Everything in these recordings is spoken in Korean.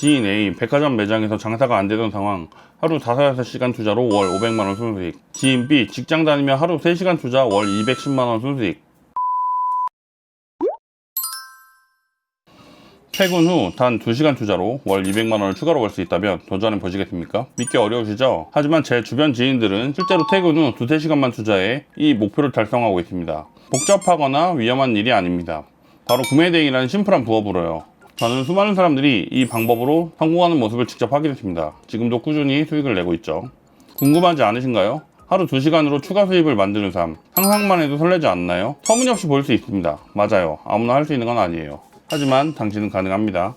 지인 A 백화점 매장에서 장사가 안 되던 상황. 하루 5-6시간 투자로 월 500만원 순수익. 지인 B 직장 다니며 하루 3시간 투자 월 210만원 순수익. 퇴근 후 단 2시간 투자로 월 200만원을 추가로 벌 수 있다면 도전해 보시겠습니까? 믿기 어려우시죠? 하지만 제 주변 지인들은 실제로 퇴근 후 2-3시간만 투자해 이 목표를 달성하고 있습니다. 복잡하거나 위험한 일이 아닙니다. 바로 구매대행이라는 심플한 부업으로요. 저는 수많은 사람들이 이 방법으로 성공하는 모습을 직접 확인했습니다. 지금도 꾸준히 수익을 내고 있죠. 궁금하지 않으신가요? 하루 2시간으로 추가 수입을 만드는 삶, 상상만 해도 설레지 않나요? 터무니없이 보일 수 있습니다. 맞아요. 아무나 할 수 있는 건 아니에요. 하지만 당신은 가능합니다.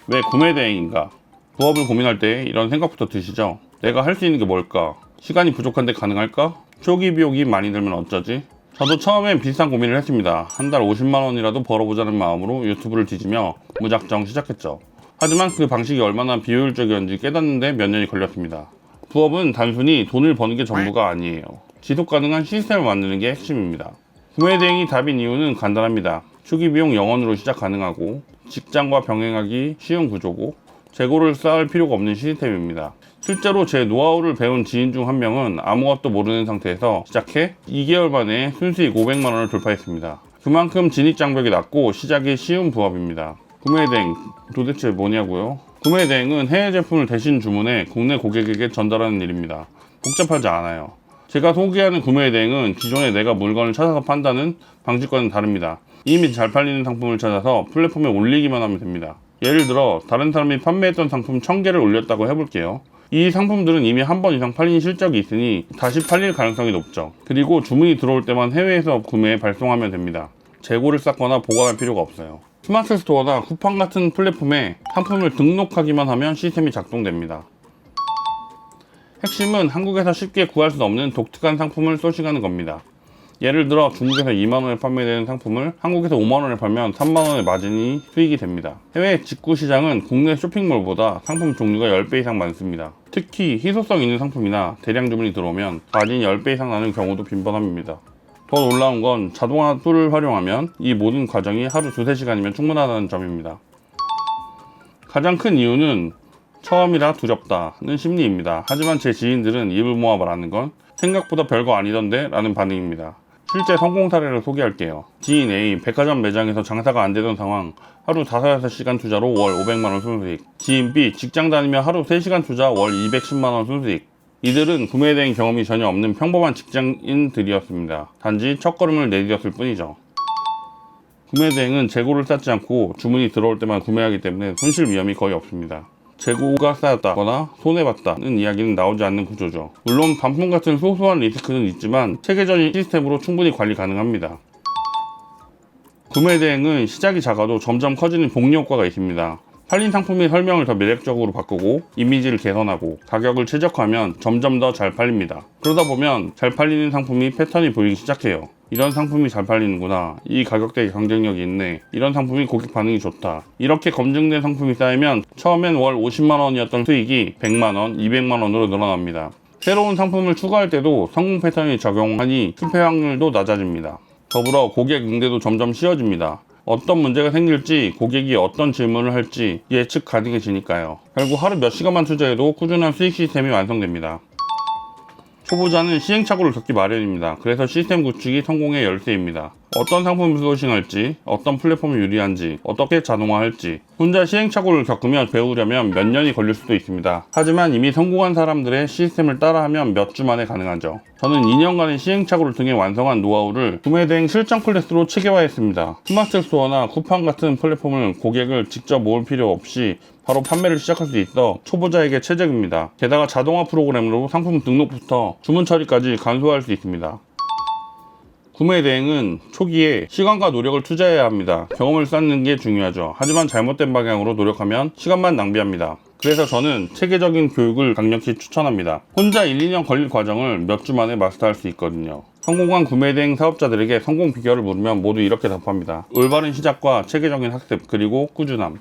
왜 구매대행인가? 부업을 고민할 때 이런 생각부터 드시죠? 내가 할 수 있는 게 뭘까? 시간이 부족한데 가능할까? 초기 비용이 많이 들면 어쩌지? 저도 처음엔 비슷한 고민을 했습니다. 한 달 50만원이라도 벌어보자는 마음으로 유튜브를 뒤지며 무작정 시작했죠. 하지만 그 방식이 얼마나 비효율적이었는지 깨닫는데 몇 년이 걸렸습니다. 부업은 단순히 돈을 버는 게 전부가 아니에요. 지속 가능한 시스템을 만드는 게 핵심입니다. 구매대행이 답인 이유는 간단합니다. 초기 비용 0원으로 시작 가능하고 직장과 병행하기 쉬운 구조고 재고를 쌓을 필요가 없는 시스템입니다. 실제로 제 노하우를 배운 지인 중 한 명은 아무것도 모르는 상태에서 시작해 2개월 만에 순수익 500만원을 돌파했습니다. 그만큼 진입장벽이 낮고 시작이 쉬운 부업입니다. 구매대행 도대체 뭐냐고요? 구매대행은 해외 제품을 대신 주문해 국내 고객에게 전달하는 일입니다. 복잡하지 않아요. 제가 소개하는 구매대행은 기존에 내가 물건을 찾아서 판다는 방식과는 다릅니다. 이미 잘 팔리는 상품을 찾아서 플랫폼에 올리기만 하면 됩니다. 예를 들어 다른 사람이 판매했던 상품 1000개를 올렸다고 해볼게요. 이 상품들은 이미 한 번 이상 팔린 실적이 있으니 다시 팔릴 가능성이 높죠. 그리고 주문이 들어올 때만 해외에서 구매에 발송하면 됩니다. 재고를 쌓거나 보관할 필요가 없어요. 스마트 스토어나 쿠팡 같은 플랫폼에 상품을 등록하기만 하면 시스템이 작동됩니다. 핵심은 한국에서 쉽게 구할 수 없는 독특한 상품을 소싱하는 겁니다. 예를 들어 중국에서 2만원에 판매되는 상품을 한국에서 5만원에 팔면 3만원의 마진이 수익이 됩니다. 해외 직구 시장은 국내 쇼핑몰보다 상품 종류가 10배 이상 많습니다. 특히 희소성 있는 상품이나 대량 주문이 들어오면 마진이 10배 이상 나는 경우도 빈번합니다. 더 놀라운 건 자동화 툴을 활용하면 이 모든 과정이 하루 2-3시간이면 충분하다는 점입니다. 가장 큰 이유는 처음이라 두렵다는 심리입니다. 하지만 제 지인들은 입을 모아 말하는 건 생각보다 별거 아니던데 라는 반응입니다. 실제 성공 사례를 소개할게요. 지인 A 백화점 매장에서 장사가 안 되던 상황. 하루 5-6시간 투자로 월 500만원 순수익. 지인 B 직장 다니며 하루 3시간 투자 월 210만원 순수익. 이들은 구매대행 경험이 전혀 없는 평범한 직장인들이었습니다. 단지 첫걸음을 내디뎠을 뿐이죠. 구매대행은 재고를 쌓지 않고 주문이 들어올 때만 구매하기 때문에 손실 위험이 거의 없습니다. 재고가 쌓였다거나 손해봤다는 이야기는 나오지 않는 구조죠. 물론 반품 같은 소소한 리스크는 있지만 체계적인 시스템으로 충분히 관리 가능합니다. 구매대행은 시작이 작아도 점점 커지는 복리 효과가 있습니다. 팔린 상품의 설명을 더 매력적으로 바꾸고 이미지를 개선하고 가격을 최적화하면 점점 더 잘 팔립니다. 그러다 보면 잘 팔리는 상품이 패턴이 보이기 시작해요. 이런 상품이 잘 팔리는구나. 이 가격대에 경쟁력이 있네. 이런 상품이 고객 반응이 좋다. 이렇게 검증된 상품이 쌓이면 처음엔 월 50만원이었던 수익이 100만원, 200만원으로 늘어납니다. 새로운 상품을 추가할 때도 성공 패턴이 적용하니 실패 확률도 낮아집니다. 더불어 고객 응대도 점점 쉬워집니다. 어떤 문제가 생길지 고객이 어떤 질문을 할지 예측 가능해지니까요. 결국 하루 몇 시간만 투자해도 꾸준한 수익 시스템이 완성됩니다. 초보자는 시행착오를 겪기 마련입니다. 그래서 시스템 구축이 성공의 열쇠입니다. 어떤 상품을 소싱할지, 어떤 플랫폼이 유리한지, 어떻게 자동화할지 혼자 시행착오를 겪으며 배우려면 몇 년이 걸릴 수도 있습니다. 하지만 이미 성공한 사람들의 시스템을 따라하면 몇 주 만에 가능하죠. 저는 2년간의 시행착오를 통해 완성한 노하우를 구매대행 실전 클래스로 체계화했습니다. 스마트 스토어나 쿠팡 같은 플랫폼을 고객을 직접 모을 필요 없이 바로 판매를 시작할 수 있어 초보자에게 최적입니다. 게다가 자동화 프로그램으로 상품 등록부터 주문 처리까지 간소화할 수 있습니다. 구매 대행은 초기에 시간과 노력을 투자해야 합니다. 경험을 쌓는 게 중요하죠. 하지만 잘못된 방향으로 노력하면 시간만 낭비합니다. 그래서 저는 체계적인 교육을 강력히 추천합니다. 혼자 1-2년 걸릴 과정을 몇 주 만에 마스터할 수 있거든요. 성공한 구매대행 사업자들에게 성공 비결을 물으면 모두 이렇게 답합니다. 올바른 시작과 체계적인 학습, 그리고 꾸준함.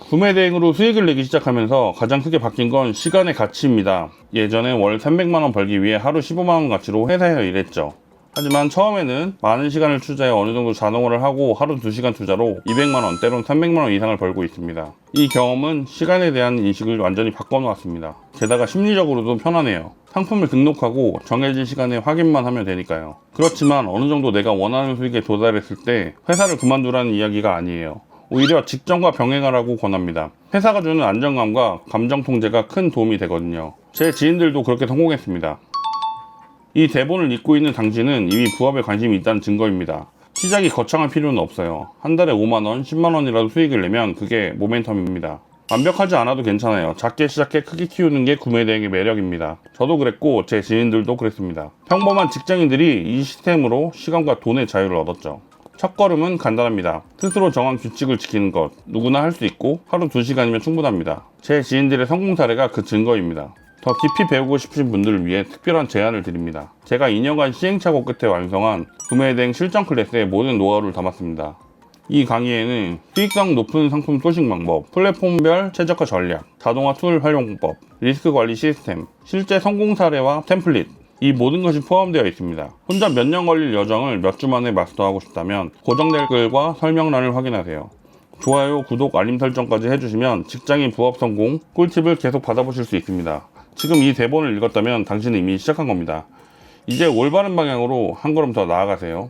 구매대행으로 수익을 내기 시작하면서 가장 크게 바뀐 건 시간의 가치입니다. 예전에 월 300만원 벌기 위해 하루 15만원 가치로 회사에서 일했죠. 하지만 처음에는 많은 시간을 투자해 어느 정도 자동화를 하고 하루 2시간 투자로 200만원 때론 300만원 이상을 벌고 있습니다. 이 경험은 시간에 대한 인식을 완전히 바꿔놓았습니다. 게다가 심리적으로도 편하네요. 상품을 등록하고 정해진 시간에 확인만 하면 되니까요. 그렇지만 어느 정도 내가 원하는 수익에 도달했을 때 회사를 그만두라는 이야기가 아니에요. 오히려 직전과 병행하라고 권합니다. 회사가 주는 안정감과 감정 통제가 큰 도움이 되거든요. 제 지인들도 그렇게 성공했습니다. 이 대본을 읽고 있는 당신은 이미 부업에 관심이 있다는 증거입니다. 시작이 거창할 필요는 없어요. 한 달에 5만원, 10만원이라도 수익을 내면 그게 모멘텀입니다. 완벽하지 않아도 괜찮아요. 작게 시작해 크게 키우는 게 구매 대행의 매력입니다. 저도 그랬고 제 지인들도 그랬습니다. 평범한 직장인들이 이 시스템으로 시간과 돈의 자유를 얻었죠. 첫 걸음은 간단합니다. 스스로 정한 규칙을 지키는 것. 누구나 할 수 있고 하루 2시간이면 충분합니다. 제 지인들의 성공 사례가 그 증거입니다. 더 깊이 배우고 싶으신 분들을 위해 특별한 제안을 드립니다. 제가 2년간 시행착오 끝에 완성한 구매 대행 실전 클래스의 모든 노하우를 담았습니다. 이 강의에는 수익성 높은 상품 소식 방법, 플랫폼별 최저가 전략, 자동화 툴 활용법, 리스크 관리 시스템, 실제 성공 사례와 템플릿, 이 모든 것이 포함되어 있습니다. 혼자 몇 년 걸릴 여정을 몇 주 만에 마스터하고 싶다면 고정 댓글과 설명란을 확인하세요. 좋아요, 구독, 알림 설정까지 해주시면 직장인 부업 성공 꿀팁을 계속 받아보실 수 있습니다. 지금 이 대본을 읽었다면 당신은 이미 시작한 겁니다. 이제 올바른 방향으로 한 걸음 더 나아가세요.